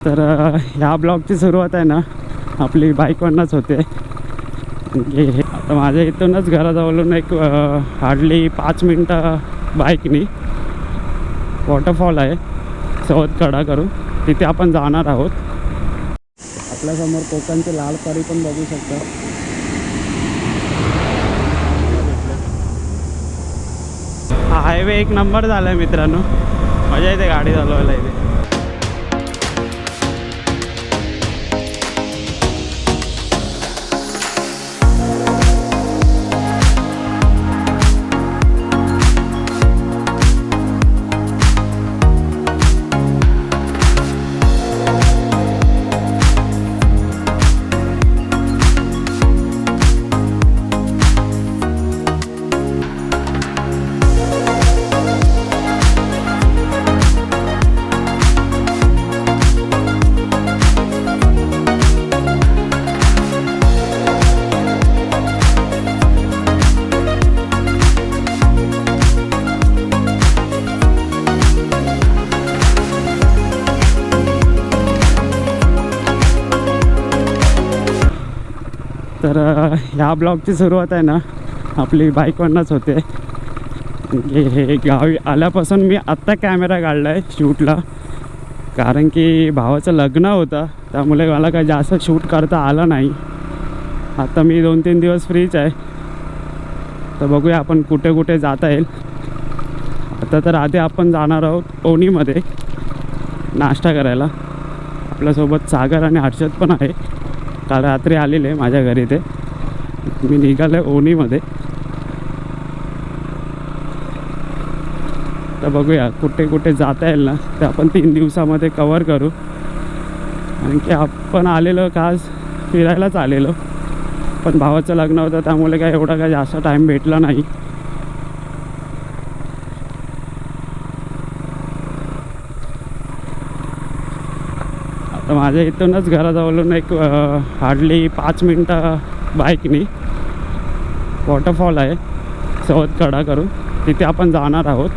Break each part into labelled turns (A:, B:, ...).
A: तर ह्या ब्लॉगची सुरुवात आहे ना आपली बाईकवरनंच होते. आता माझ्या इथूनच घराजवळून एक हार्डली 5 मिनटं बाईकनी वॉटरफॉल आहे सवतकडा करून, तिथे आपण जाणार आहोत. आपल्यासमोर कोकणचे लाल परी पण बघू शकता. हा हायवे एक नंबर झाला आहे मित्रांनो, मजा येते गाडी चालवायला इथे. तर ह्या ब्लॉगची सुरुवात आहे ना आपली बाईकवरनंच होते. हे गावी आल्यापासून मी आत्ता कॅमेरा काढला आहे शूटला, कारण की भावाचं लग्न होतं, त्यामुळे मला काही जास्त शूट करता आलं नाही. आता मी 2-3 दिवस फ्रीच आहे, तर बघूया आपण कुठे कुठे जाता येईल. आता तर आधी आपण जाणार आहोत ओणीमध्ये नाश्ता करायला. आपल्यासोबत सागर आणि हर्षद पण आहे, काल रात्री आलेले माझ्या घरी. ते मी निघालो आहे ओणीमध्ये. तर बघूया कुठे कुठे जाता येईल ना, ते आपण 3 दिवसामध्ये कवर करू. कारण की आपण आलेलो खास फिरायलाच आलेलो, पण भावाचं लग्न होतं त्यामुळे काय एवढा काय जास्त टाईम भेटला नाही. आता माझ्या इथूनच घराजवळून एक हार्डली 5 मिनटं बाईकनी वॉटरफॉल आहे सवतकडा करून, तिथे आपण जाणार आहोत.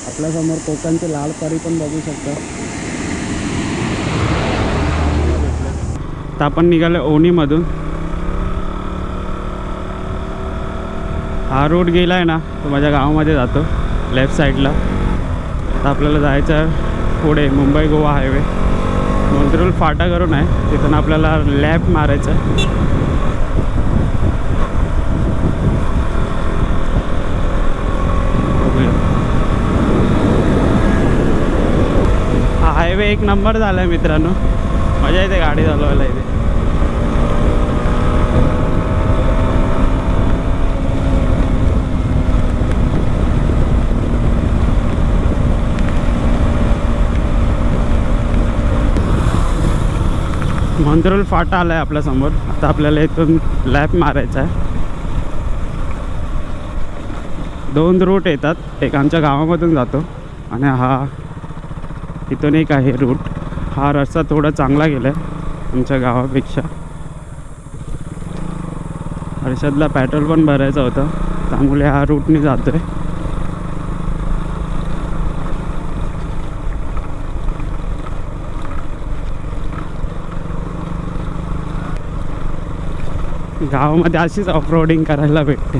A: आपल्यासमोर कोकणचे लाल परी पण बघू शकता. तर आपण निघालो ओणीमधून. हा रोड गेला आहे ना तो माझ्या गावामध्ये जातो लेफ्ट साईडला. आता आपल्याला जायचं पुढे मुंबई गोवा हायवे मंत्रुल फाटा करून आहे, तिथून आपल्याला लेफ्ट मारायचं आहे. हा हायवे एक नंबर झाला आहे मित्रांनो, मजा येते गाडी चालवायला इथे. मंत्रुल फाटा आला आहे आपल्यासमोर. आता आपल्याला इथून लॅप मारायचा आहे. 2 रूट येतात, एक आमच्या गावामधून जातो आणि हा इथून एक आहे रूट. हा रस्ता थोडा चांगला गेला आहे आमच्या गावापेक्षा. हर्षदला पेट्रोल पण भरायचं होतं, त्यामुळे हा रूटने जातो आहे. गावामध्ये अशीच ऑफरोडिंग करायला भेटते,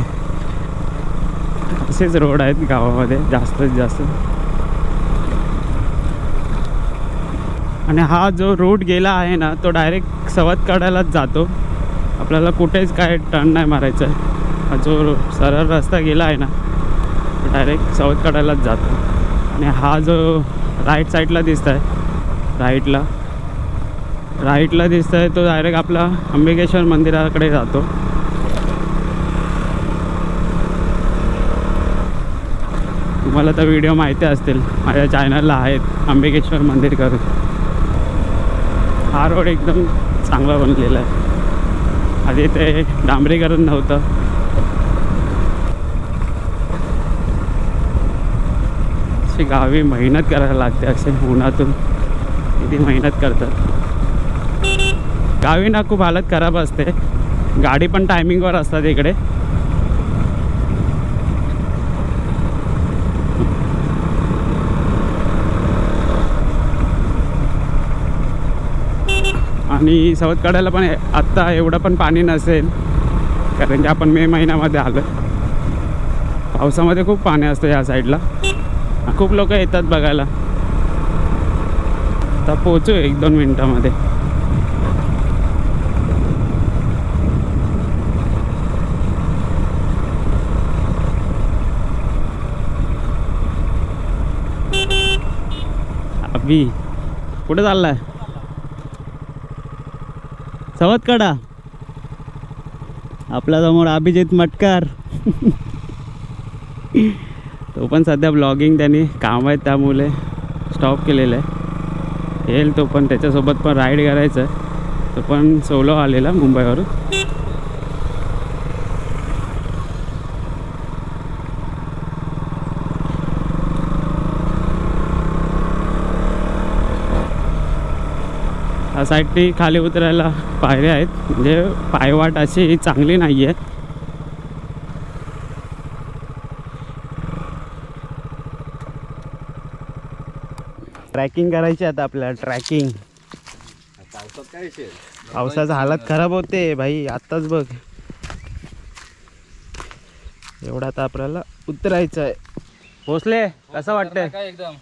A: असेच रोड आहेत गावामध्ये जास्तीत जास्त. आणि हा जो रूट गेला आहे ना तो डायरेक्ट सवतकड्यालाच जातो. आपल्याला कुठेच काय टर्न नाही मारायचं आहे. हा जो सरळ रस्ता गेला आहे ना तो डायरेक्ट सवतकड्यालाच जातो. आणि हा जो राईट साईडला दिसत आहे, राईटला दिसत आहे तो डायरेक्ट आपला अंबिकेश्वर मंदिराकडे जातो. तुम्हाला तर व्हिडिओ माहिती असतील, माझ्या चॅनलला आहेत अंबिकेश्वर मंदिर करून. हा रोड एकदम चांगला बनलेला आहे, आधी ते डांबरीकरण नव्हतं. अशी गावी मेहनत करायला लागते, असे उन्हातून किती मेहनत करतात. गावी ना खूप हालत खराब असते, गाडी पण टायमिंगवर असतात इकडे. आणि सवतकड्याला पण आत्ता एवढं पण पाणी नसेल, कारण की आपण मे महिन्यामध्ये आलो. पावसामध्ये खूप पाणी असतं या साईडला, खूप लोक येतात बघायला. आता पोहोचू 1-2 मिनटामध्ये. अभि कुठे चाललाय? सवतकडा. आपल्या समोर अभिजित मटकर. तो पण सध्या ब्लॉगिंग त्यांनी काम आहेत त्यामुळे स्टॉप केलेलं आहे. येईल तो पण, त्याच्यासोबत पण राईड करायचं आहे. तो पण सोलो आलेला मुंबईवरून. या साईडनी खाली उतरायला पायऱ्या आहेत, म्हणजे पायवाट अशी चांगली नाही आहे. ट्रॅकिंग करायची आता आपल्याला. ट्रॅकिंग
B: पावसात काय असेल,
A: पावसाचं हालत खराब होते भाई. आत्ताच बघ, एवढा आता आपल्याला उतरायचं आहे. पोचले, कसं वाटतंय
B: काय एकदम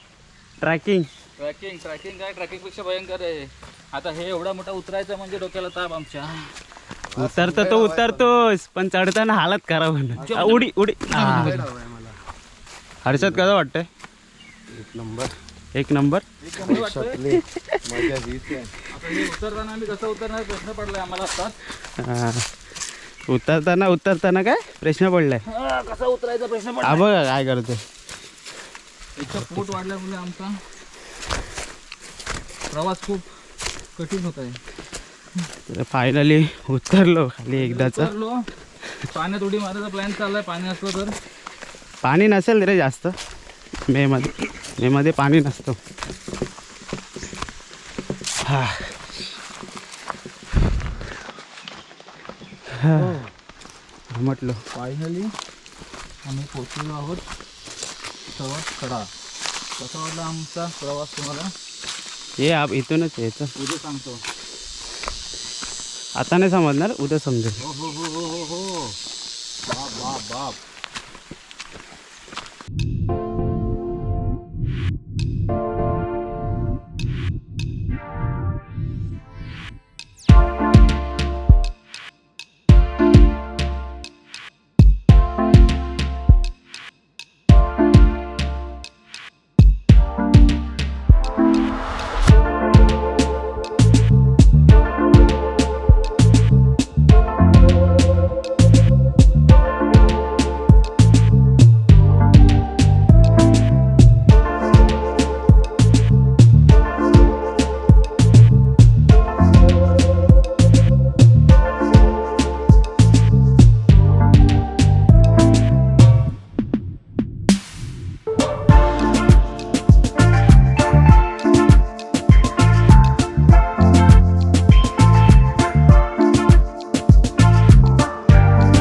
A: ट्रॅकिंग?
B: ट्रॅकिंग काय, ट्रॅकिंग पेक्षा भयंकर आहे. आता हे एवढा मोठा उतरायचं म्हणजे डोक्याला ताप आमच्या.
A: उतरतोस पण चढताना हालत खराब होणार. उडी उडी. हर्षद कसं वाटतंय?
B: एक नंबर.
A: एक नंबर.
B: आता हे उतरताना आम्ही कसं उतरणार प्रश्न पडलाय आम्हाला आत्ताच.
A: उतरताना काय प्रश्न पडलाय?
B: कसा उतरायचा प्रश्न पडला.
A: हा बघा काय करतोय.
B: इतका पोट वाढल्यामुळे आमचा प्रवास खूप कठीण होत आहे.
A: फायनली उतरलो खाली एकदाच.
B: पाण्यात उडी मारायचा प्लॅन चाललाय, पाणी असलं तर.
A: पाणी नसेल रे जास्त मे मध्ये पाणी नसतं. हा म्हटलं
B: फायनली आम्ही पोचलेलो आहोत सवतकडा. कसा वाटला आमचा प्रवास तुम्हाला?
A: ये इथूनच यायचं.
B: उद्या सांगतो.
A: आता नाही समजणार, उद्या समजेल.
B: हो हो हो हो हो हो. बाप बाप बाप.